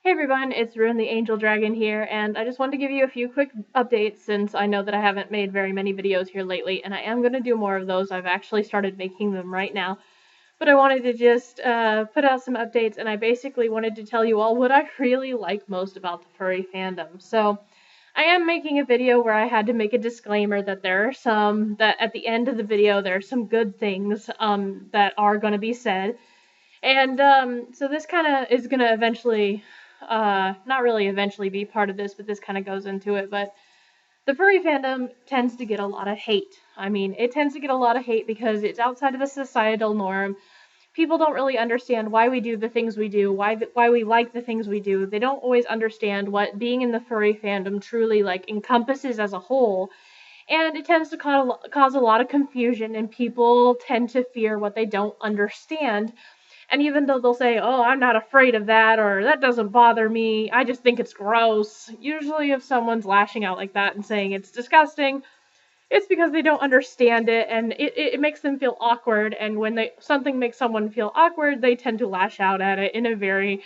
Hey everyone, it's Rune the Angel Dragon here, and I just wanted to give you a few quick updates since I know that I haven't made very many videos here lately, and I am going to do more of those. I've actually started making them right now, but I wanted to just put out some updates, and I basically wanted to tell you all what I really like most about the furry fandom. So, I am making a video where I had to make a disclaimer that that at the end of the video there are some good things that are going to be said. And so this kind of is going to eventually, not really eventually be part of this, but this kind of goes into it. But the furry fandom tends to get a lot of hate. I mean, it tends to get a lot of hate because it's outside of the societal norm. People don't really understand why we do the things we do, why we like the things we do. They don't always understand what being in the furry fandom truly like encompasses as a whole. And it tends to cause a lot of confusion, and people tend to fear what they don't understand. And even though they'll say, oh, I'm not afraid of that, or that doesn't bother me, I just think it's gross. Usually, if someone's lashing out like that and saying it's disgusting, it's because they don't understand it, and it makes them feel awkward. And when something makes someone feel awkward, they tend to lash out at it in a very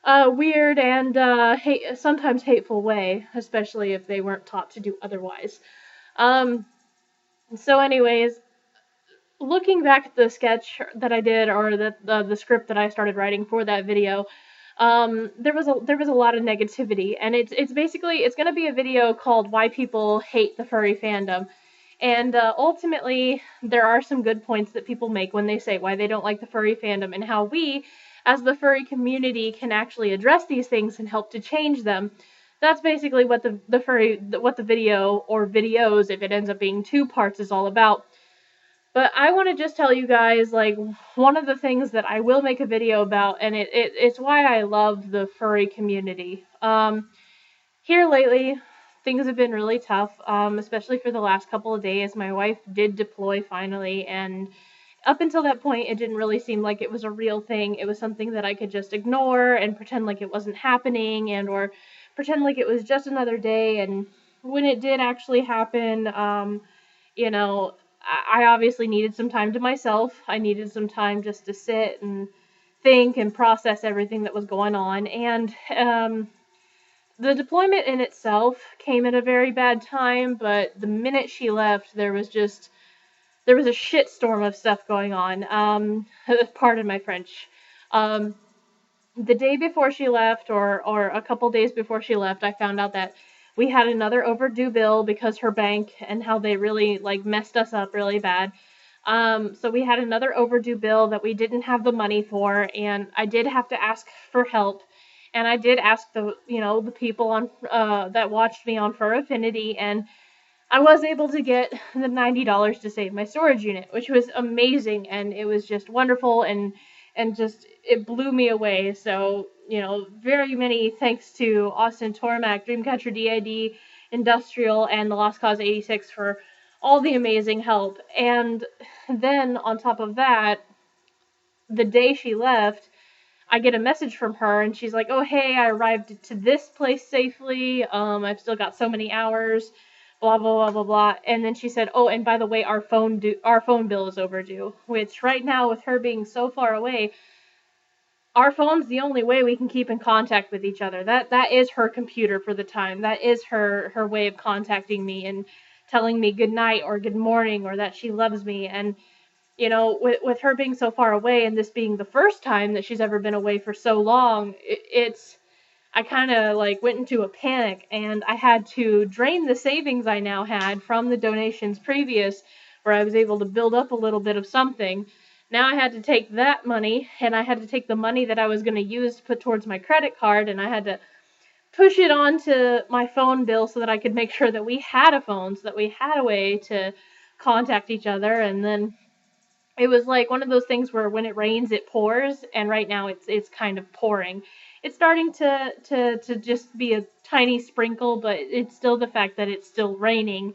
weird and sometimes hateful way, especially if they weren't taught to do otherwise. Um, anyways, looking back at the sketch that I did, or the script that I started writing for that video, there was a lot of negativity, and it's basically it's gonna be a video called "Why People Hate the Furry Fandom," and ultimately there are some good points that people make when they say why they don't like the furry fandom, and how we, as the furry community, can actually address these things and help to change them. That's basically what the video or videos, if it ends up being two parts, is all about. But I want to just tell you guys, like, one of the things that I will make a video about, and it's why I love the furry community. Here lately, things have been really tough, especially for the last couple of days. My wife did deploy finally, and up until that point, it didn't really seem like it was a real thing. It was something that I could just ignore and pretend like it wasn't happening, and or pretend like it was just another day. And when it did actually happen, you know, I obviously needed some time to myself. I needed some time just to sit and think and process everything that was going on. And the deployment in itself came at a very bad time, but the minute she left, there was a shitstorm of stuff going on. Pardon my French. Um, the day before she left, or a couple days before she left, I found out that we had another overdue bill because her bank and how they really like messed us up really bad. So we had another overdue bill that we didn't have the money for, and I did have to ask for help. And I did ask the people on that watched me on Fur Affinity, and I was able to get the $90 to save my storage unit, which was amazing, and it was just wonderful, and just it blew me away. So, very many thanks to Austin Tormac, Dreamcatcher DID, Industrial, and the Lost Cause 86 for all the amazing help. And then on top of that, the day she left, I get a message from her, and she's like, "Oh, hey, I arrived to this place safely. I've still got so many hours, blah blah blah blah blah." And then she said, "Oh, and by the way, our phone bill is overdue." Which right now, with her being so far away, our phone's the only way we can keep in contact with each other. That is her computer for the time. That is her way of contacting me and telling me good night or good morning, or that she loves me. And with her being so far away, and this being the first time that she's ever been away for so long, I kind of like went into a panic, and I had to drain the savings I now had from the donations previous, where I was able to build up a little bit of something. Now I had to take that money, and I had to take the money that I was going to use to put towards my credit card, and I had to push it onto my phone bill so that I could make sure that we had a phone, so that we had a way to contact each other. And then it was like one of those things where when it rains, it pours, and right now it's kind of pouring. It's starting to just be a tiny sprinkle, but it's still the fact that it's still raining,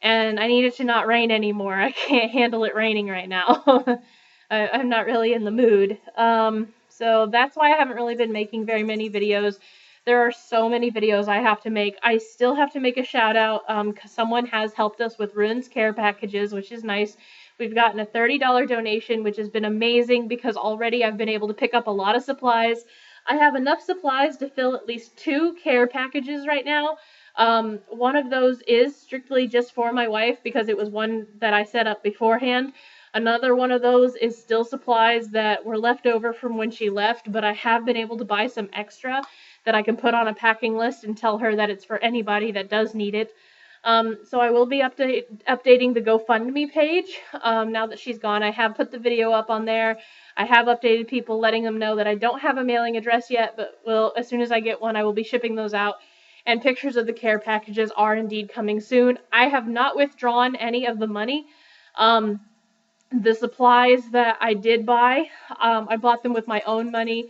and I need it to not rain anymore. I can't handle it raining right now. I'm not really in the mood. So that's why I haven't really been making very many videos. There are so many videos I have to make. I still have to make a shout out because someone has helped us with Rune's care packages, which is nice. We've gotten a $30 donation, which has been amazing because already I've been able to pick up a lot of supplies. I have enough supplies to fill at least 2 care packages right now. One of those is strictly just for my wife because it was one that I set up beforehand. Another one of those is still supplies that were left over from when she left, but I have been able to buy some extra that I can put on a packing list and tell her that it's for anybody that does need it. So I will be updating the GoFundMe page now that she's gone. I have put the video up on there. I have updated people, letting them know that I don't have a mailing address yet, but as soon as I get one, I will be shipping those out. And pictures of the care packages are indeed coming soon. I have not withdrawn any of the money. The supplies that I did buy, I bought them with my own money.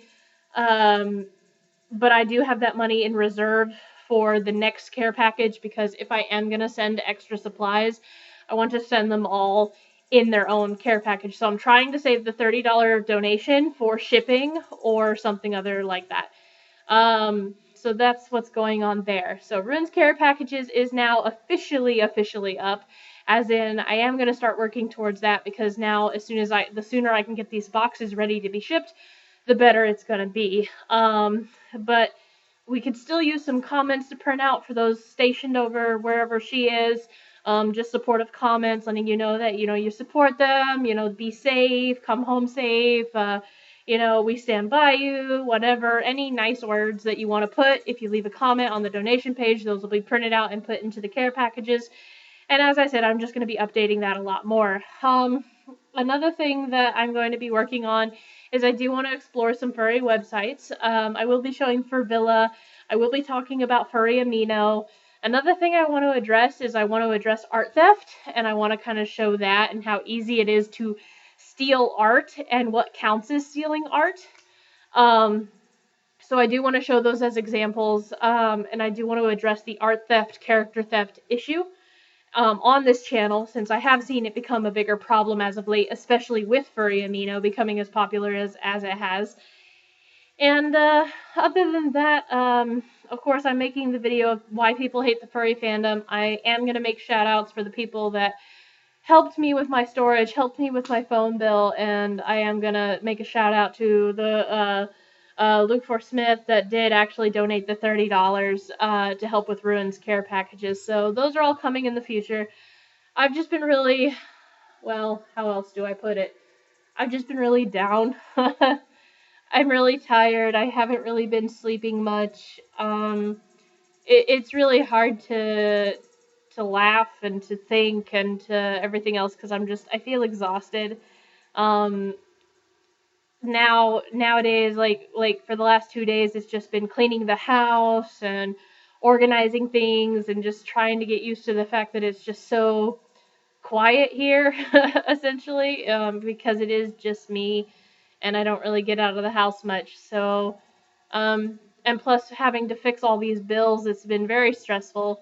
But I do have that money in reserve for the next care package because if I am going to send extra supplies, I want to send them all in their own care package. So I'm trying to save the $30 donation for shipping or something other like that. So that's what's going on there. So Rune's care packages is now officially up, as in I am going to start working towards that because now the sooner I can get these boxes ready to be shipped, the better it's going to be. But we could still use some comments to print out for those stationed over wherever she is. Just supportive comments letting you know that, you support them, be safe, come home safe, we stand by you, whatever, any nice words that you want to put. If you leave a comment on the donation page, those will be printed out and put into the care packages. And as I said, I'm just going to be updating that a lot more. Another thing that I'm going to be working on is I do want to explore some furry websites. I will be showing Furvilla. I will be talking about Furry Amino. Another thing I want to address is I want to address art theft, and I want to kind of show that and how easy it is to steal art and what counts as stealing art. So I do want to show those as examples, and I do want to address the art theft, character theft issue on this channel, since I have seen it become a bigger problem as of late, especially with Furry Amino becoming as popular as it has. And other than that, of course, I'm making the video of why people hate the furry fandom. I am going to make shoutouts for the people that helped me with my storage, helped me with my phone bill, and I am going to make a shout out to the Luke for Smith that did actually donate the $30 to help with Rune's care packages. So those are all coming in the future. I've just been really, well, how else do I put it? I've just been really down. I'm really tired. I haven't really been sleeping much. It's really hard to laugh and to think and to everything else because I feel exhausted. Nowadays, like for the last 2 days, it's just been cleaning the house and organizing things and just trying to get used to the fact that it's just so quiet here, essentially, because it is just me and I don't really get out of the house much. So, and plus having to fix all these bills, it's been very stressful.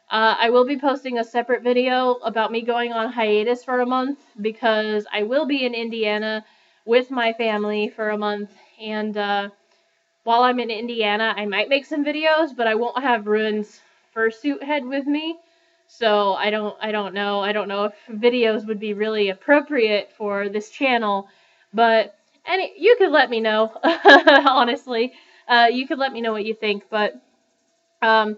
I will be posting a separate video about me going on hiatus for a month because I will be in Indiana with my family for a month, and while I'm in Indiana, I might make some videos, but I won't have Rune's fursuit head with me. So I don't know if videos would be really appropriate for this channel, but you could let me know. Honestly, you could let me know what you think, but yeah,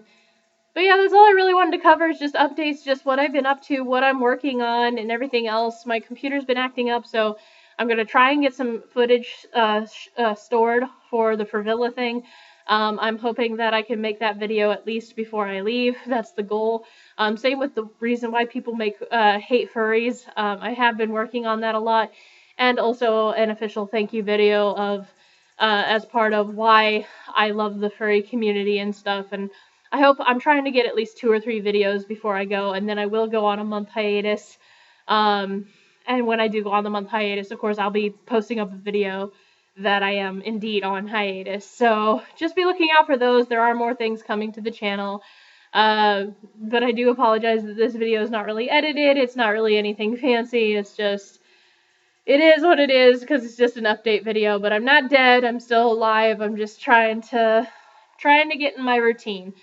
that's all I really wanted to cover is just updates, just what I've been up to, what I'm working on, and everything else. My computer's been acting up, so I'm going to try and get some footage stored for the Furvilla thing. I'm hoping that I can make that video at least before I leave. That's the goal. Same with the reason why people hate furries. I have been working on that a lot. And also an official thank you video of as part of why I love the furry community and stuff. And I'm trying to get at least 2 or 3 videos before I go, and then I will go on a month hiatus. And when I do go on the month hiatus, of course, I'll be posting up a video that I am indeed on hiatus. So just be looking out for those. There are more things coming to the channel. But I do apologize that this video is not really edited. It's not really anything fancy. It's just, it is what it is because it's just an update video. But I'm not dead. I'm still alive. I'm just trying to get in my routine.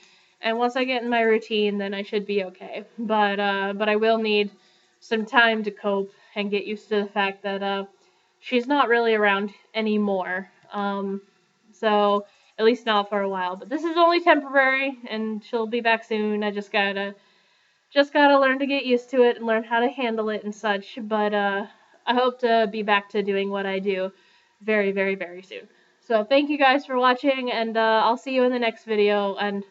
And once I get in my routine, then I should be okay. But I will need some time to cope and get used to the fact that she's not really around anymore. so at least not for a while. But this is only temporary, and she'll be back soon. I just gotta learn to get used to it and learn how to handle it and such. But I hope to be back to doing what I do very, very, very soon. So thank you guys for watching, and I'll see you in the next video, and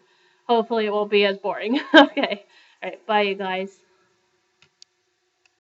hopefully it won't be as boring. Okay. All right. Bye, you guys.